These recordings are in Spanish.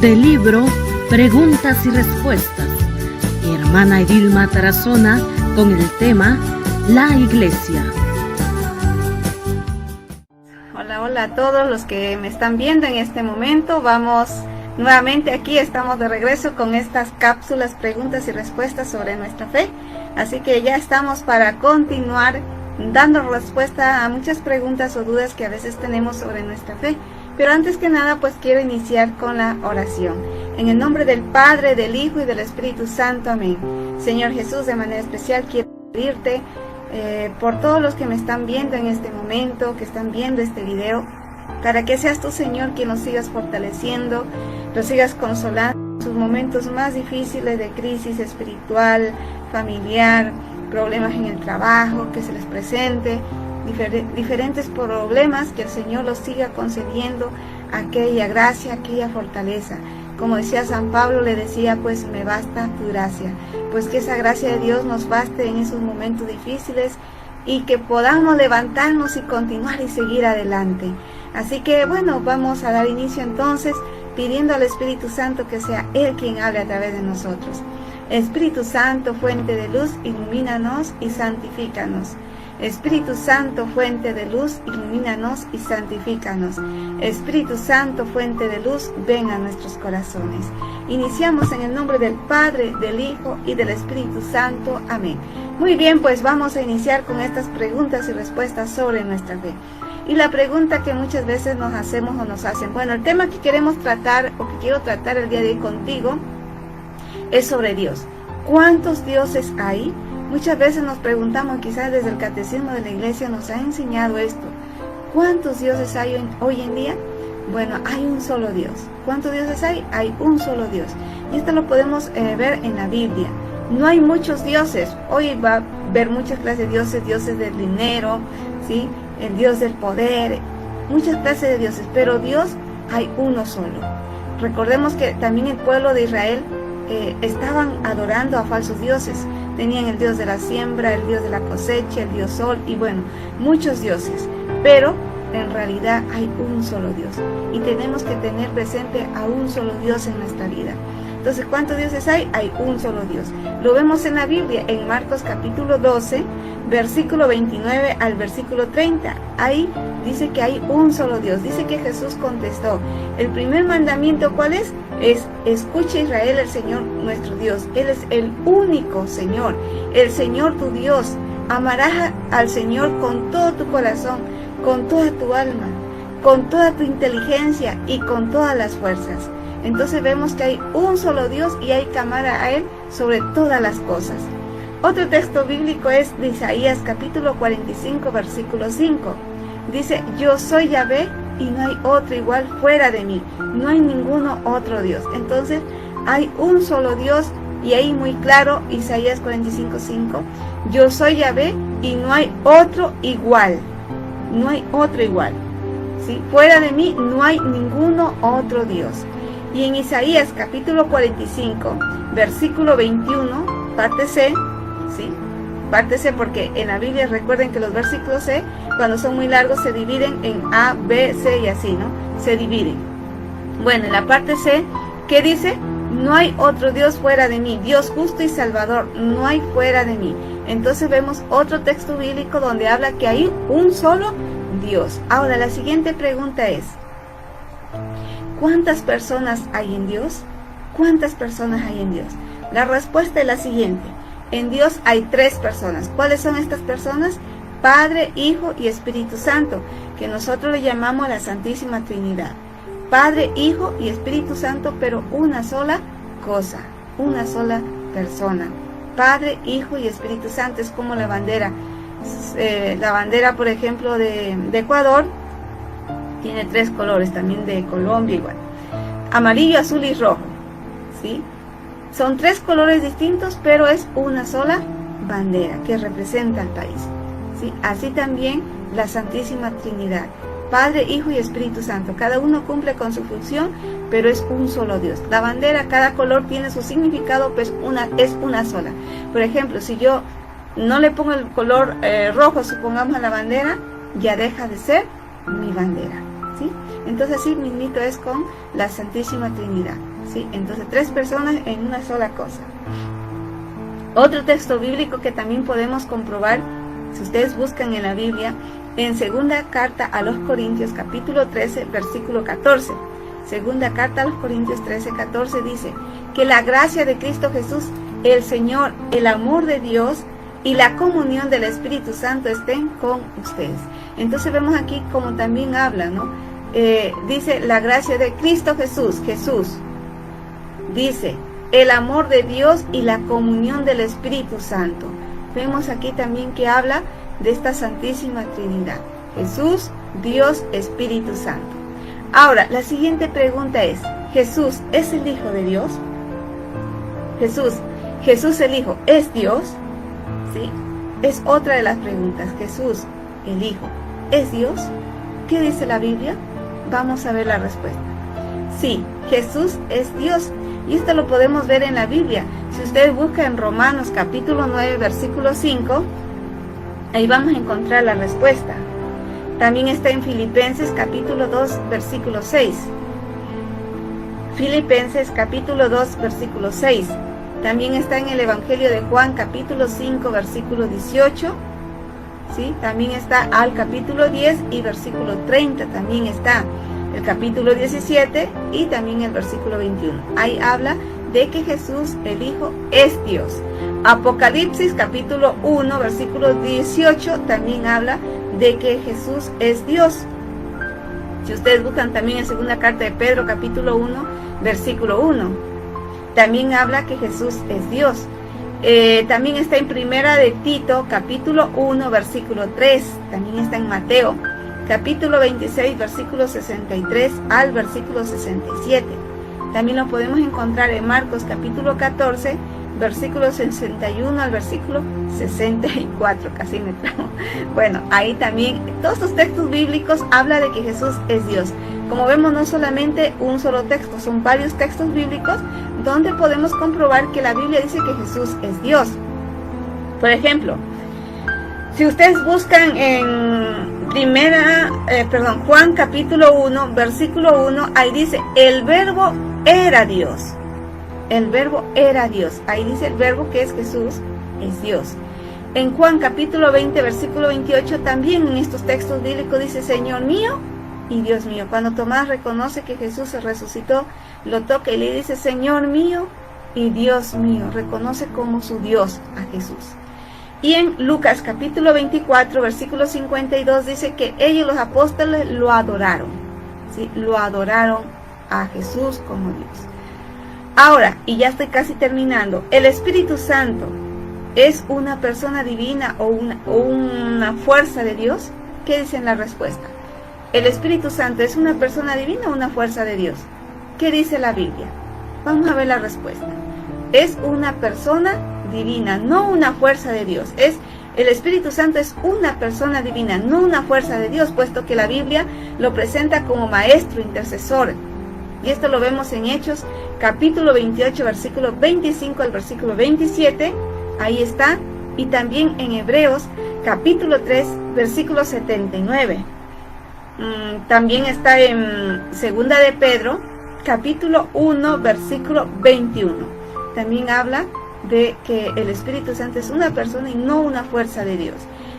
del libro Preguntas y Respuestas. Hermana Edilma Tarazona con el tema La Iglesia. Hola a todos los que me están viendo en este momento. Vamos nuevamente aquí, estamos de regreso con estas cápsulas, preguntas y respuestas sobre nuestra fe. Así que ya estamos para continuar dando respuesta a muchas preguntas o dudas que a veces tenemos sobre nuestra fe. Pero antes que nada, pues quiero iniciar con la oración. En el nombre del Padre, del Hijo y del Espíritu Santo. Amén. Señor Jesús, de manera especial quiero pedirte por todos los que me están viendo en este momento, que están viendo este video, para que seas tú, Señor, quien nos sigas fortaleciendo, los sigas consolando en sus momentos más difíciles de crisis espiritual, familiar, problemas en el trabajo que se les presente, diferentes problemas, que el Señor los siga concediendo aquella gracia, aquella fortaleza. Como decía San Pablo, le decía, pues me basta tu gracia. Pues que esa gracia de Dios nos baste en esos momentos difíciles y que podamos levantarnos y continuar y seguir adelante. Así que bueno, vamos a dar inicio entonces pidiendo al Espíritu Santo que sea Él quien hable a través de nosotros. Espíritu Santo, fuente de luz, ilumínanos y santifícanos. Espíritu Santo, fuente de luz, ilumínanos y santifícanos. Espíritu Santo, fuente de luz, ven a nuestros corazones. Iniciamos en el nombre del Padre, del Hijo y del Espíritu Santo. Amén. Muy bien, pues vamos a iniciar con estas preguntas y respuestas sobre nuestra fe. Y la pregunta que muchas veces nos hacemos o nos hacen, bueno, el tema que queremos tratar o que quiero tratar el día de hoy contigo es sobre Dios. ¿Cuántos dioses hay? Muchas veces nos preguntamos, quizás desde el catecismo de la iglesia nos ha enseñado esto. ¿Cuántos dioses hay hoy en día? Bueno, hay un solo Dios. ¿Cuántos dioses hay? Hay un solo Dios. Y esto lo podemos ver en la Biblia. No hay muchos dioses. Hoy va a haber muchas clases de dioses, dioses del dinero, ¿sí? El Dios del poder, muchas clases de dioses, pero Dios hay uno solo. Recordemos que también el pueblo de Israel estaban adorando a falsos dioses. Tenían el Dios de la siembra, el Dios de la cosecha, el Dios sol y bueno, muchos dioses. Pero en realidad hay un solo Dios y tenemos que tener presente a un solo Dios en nuestra vida. Entonces, ¿cuántos dioses hay? Hay un solo Dios. Lo vemos en la Biblia, en Marcos capítulo 12, versículo 29 al versículo 30. Ahí dice que hay un solo Dios. Dice que Jesús contestó. El primer mandamiento, ¿cuál es? Es, escucha Israel, el Señor nuestro Dios. Él es el único Señor, el Señor tu Dios. Amarás al Señor con todo tu corazón, con toda tu alma, con toda tu inteligencia y con todas las fuerzas. Entonces vemos que hay un solo Dios y hay que amar a Él sobre todas las cosas. Otro texto bíblico es de Isaías capítulo 45 versículo 5. Dice, yo soy Yahvé y no hay otro igual fuera de mí. No hay ninguno otro Dios. Entonces hay un solo Dios y ahí muy claro Isaías 45:5. Yo soy Yahvé y no hay otro igual. No hay otro igual. ¿Sí? Fuera de mí no hay ninguno otro Dios. Y en Isaías capítulo 45, versículo 21, parte C, ¿sí? Parte C, porque en la Biblia recuerden que los versículos C, cuando son muy largos, se dividen en A, B, C y así, ¿no? Se dividen. Bueno, en la parte C, ¿qué dice? No hay otro Dios fuera de mí, Dios justo y salvador, no hay fuera de mí. Entonces vemos otro texto bíblico donde habla que hay un solo Dios. Ahora, la siguiente pregunta es, ¿cuántas personas hay en Dios? ¿Cuántas personas hay en Dios? La respuesta es la siguiente. En Dios hay 3 personas. ¿Cuáles son estas personas? Padre, Hijo y Espíritu Santo, que nosotros le llamamos la Santísima Trinidad. Padre, Hijo y Espíritu Santo, pero una sola cosa, una sola persona. Padre, Hijo y Espíritu Santo es como la bandera. La bandera, por ejemplo, de Ecuador, tiene 3 colores, también de Colombia igual. Amarillo, azul y rojo. ¿Sí? Son 3 colores distintos, pero es una sola bandera que representa al país. ¿Sí? Así también la Santísima Trinidad. Padre, Hijo y Espíritu Santo. Cada uno cumple con su función, pero es un solo Dios. La bandera, cada color tiene su significado, pues es una sola. Por ejemplo, si yo no le pongo el color rojo, supongamos, a la bandera, ya deja de ser mi bandera. ¿Sí? Entonces así mismito es con la Santísima Trinidad. ¿sí? Entonces 3 personas en una sola cosa. Otro texto bíblico que también podemos comprobar, si ustedes buscan en la Biblia, en segunda carta a los Corintios, capítulo 13, versículo 14. Segunda carta a los Corintios 13, 14 dice que la gracia de Cristo Jesús, el Señor, el amor de Dios y la comunión del Espíritu Santo estén con ustedes. Entonces vemos aquí como también habla, ¿no? Dice la gracia de Cristo Jesús, dice el amor de Dios y la comunión del Espíritu Santo. Vemos aquí también que habla de esta Santísima Trinidad, Jesús, Dios, Espíritu Santo. Ahora, la siguiente pregunta es, ¿Jesús es el Hijo de Dios? Jesús el Hijo, ¿es Dios? ¿Sí? Es otra de las preguntas. Jesús el Hijo, ¿es Dios? ¿Qué dice la Biblia? Vamos a ver la respuesta. Sí, Jesús es Dios. Y esto lo podemos ver en la Biblia. Si ustedes buscan en Romanos capítulo 9, versículo 5, ahí vamos a encontrar la respuesta. También está en Filipenses capítulo 2, versículo 6. Filipenses capítulo 2, versículo 6. También está en el Evangelio de Juan capítulo 5, versículo 18. ¿Sí? También está al capítulo 10 y versículo 30. También está el capítulo 17 y también el versículo 21. Ahí habla de que Jesús el Hijo es Dios. Apocalipsis capítulo 1 versículo 18 también habla de que Jesús es Dios. Si ustedes buscan también en segunda carta de Pedro capítulo 1 versículo 1, también habla que Jesús es Dios. También está en primera de Tito capítulo 1 versículo 3, también está en Mateo capítulo 26 versículo 63 al versículo 67. También lo podemos encontrar en Marcos capítulo 14 versículo 61 al versículo 64, casi me tramo. Bueno, ahí también todos los textos bíblicos habla de que Jesús es Dios. Como vemos, no solamente un solo texto, son varios textos bíblicos donde podemos comprobar que la Biblia dice que Jesús es Dios. Por ejemplo, si ustedes buscan en Juan capítulo 1, versículo 1, ahí dice, el verbo era Dios. El verbo era Dios. Ahí dice el verbo que es Jesús, es Dios. En Juan capítulo 20, versículo 28, también en estos textos bíblicos dice, Señor mío y Dios mío. Cuando Tomás reconoce que Jesús se resucitó, lo toca y le dice, Señor mío y Dios mío. Reconoce como su Dios a Jesús. Y en Lucas capítulo 24, versículo 52, dice que ellos, los apóstoles, lo adoraron. ¿Sí? Lo adoraron a Jesús como Dios. Ahora, y ya estoy casi terminando, ¿el Espíritu Santo es una persona divina o una fuerza de Dios? ¿Qué dice en la respuesta? ¿El Espíritu Santo es una persona divina o una fuerza de Dios? ¿Qué dice la Biblia? Vamos a ver la respuesta. Es una persona divina, no una fuerza de Dios. El Espíritu Santo es una persona divina, no una fuerza de Dios, puesto que la Biblia lo presenta como maestro, intercesor. Y esto lo vemos en Hechos, capítulo 28, versículo 25 al versículo 27. Ahí está. Y también en Hebreos, capítulo 3, versículo 79. También está en segunda de Pedro, capítulo 1, versículo 21. También habla de que el Espíritu Santo es una persona y no una fuerza de Dios.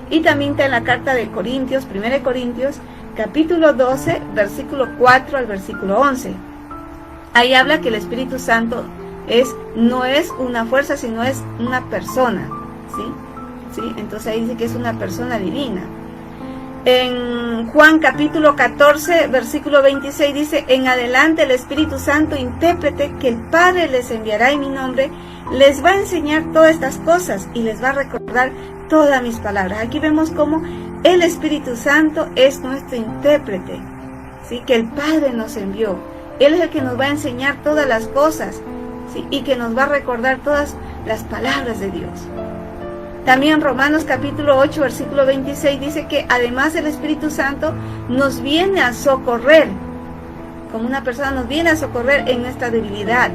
Y también está en la carta de Corintios, 1 Corintios, capítulo 12, versículo 4 al versículo 11. Ahí habla que el Espíritu Santo no es una fuerza, sino es una persona, ¿sí? Entonces ahí dice que es una persona divina. En Juan capítulo 14, versículo 26 dice, en adelante el Espíritu Santo, intérprete que el Padre les enviará en mi nombre, les va a enseñar todas estas cosas y les va a recordar todas mis palabras. Aquí vemos cómo el Espíritu Santo es nuestro intérprete, ¿sí? Que el Padre nos envió. Él es el que nos va a enseñar todas las cosas, ¿sí? Y que nos va a recordar todas las palabras de Dios. También Romanos capítulo 8, versículo 26 dice que además el Espíritu Santo nos viene a socorrer, como una persona nos viene a socorrer en nuestra debilidad,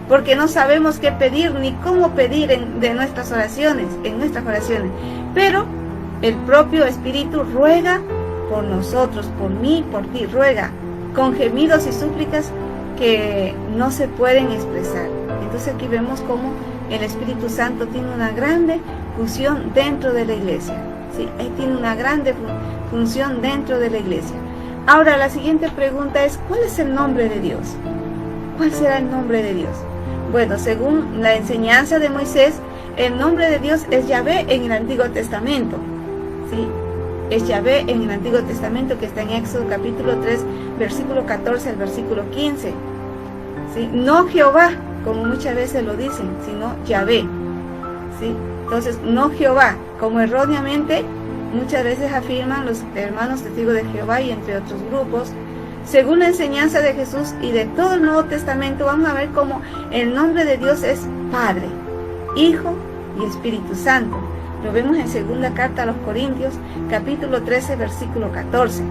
porque no sabemos qué pedir ni cómo pedir en nuestras oraciones, pero el propio Espíritu ruega por nosotros, por mí, por ti, ruega con gemidos y súplicas que no se pueden expresar. Entonces aquí vemos cómo el Espíritu Santo tiene una grande función dentro de la iglesia. ¿Sí? Él tiene una grande función dentro de la iglesia. Ahora la siguiente pregunta es, ¿cuál es el nombre de Dios? ¿Cuál será el nombre de Dios? Bueno, según la enseñanza de Moisés, el nombre de Dios es Yahvé en el Antiguo Testamento. ¿Sí? Es Yahvé en el Antiguo Testamento, que está en Éxodo capítulo 3, versículo 14 al versículo 15. ¿Sí? No Jehová, como muchas veces lo dicen, sino Yahvé. ¿Sí? Entonces, no Jehová, como erróneamente muchas veces afirman los hermanos testigos de Jehová y entre otros grupos. Según la enseñanza de Jesús y de todo el Nuevo Testamento, vamos a ver cómo el nombre de Dios es Padre, Hijo y Espíritu Santo. Lo vemos en segunda carta a los Corintios, capítulo 13, versículo 14.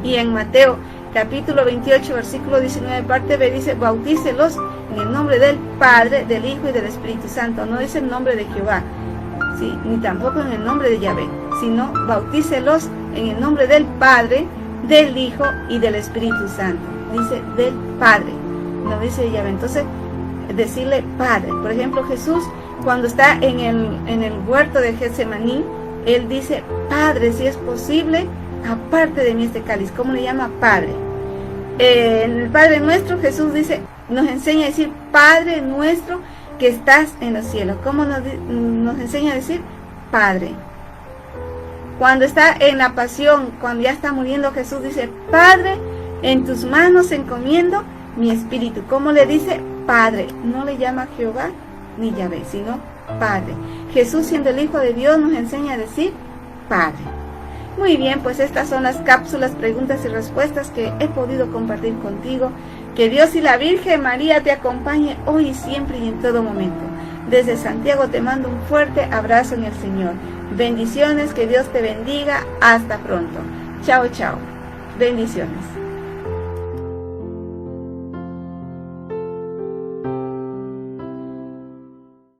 Y en Mateo, capítulo 28, versículo 19, parte B, dice, bautícelos en el nombre del Padre, del Hijo y del Espíritu Santo. No dice el nombre de Jehová, ¿sí? Ni tampoco en el nombre de Yahvé, sino bautícelos en el nombre del Padre, del Hijo y del Espíritu Santo. Dice del Padre, no dice Yahvé. Entonces, decirle Padre. Por ejemplo, Jesús, cuando está en el huerto de Getsemaní, Él dice, Padre, si es posible, aparte de mí este cáliz. ¿Cómo le llama? Padre. En el Padre Nuestro, Jesús dice, nos enseña a decir, Padre Nuestro que estás en los cielos. ¿Cómo nos enseña a decir? Padre. Cuando está en la pasión, cuando ya está muriendo, Jesús dice, Padre, en tus manos encomiendo mi espíritu. ¿Cómo le dice? Padre. No le llama Jehová ni Yahvé, sino Padre. Jesús, siendo el Hijo de Dios, nos enseña a decir Padre. Muy bien, pues estas son las cápsulas, preguntas y respuestas que he podido compartir contigo. Que Dios y la Virgen María te acompañe hoy y siempre y en todo momento. Desde Santiago te mando un fuerte abrazo en el Señor. Bendiciones, que Dios te bendiga. Hasta pronto. Chao, chao. Bendiciones.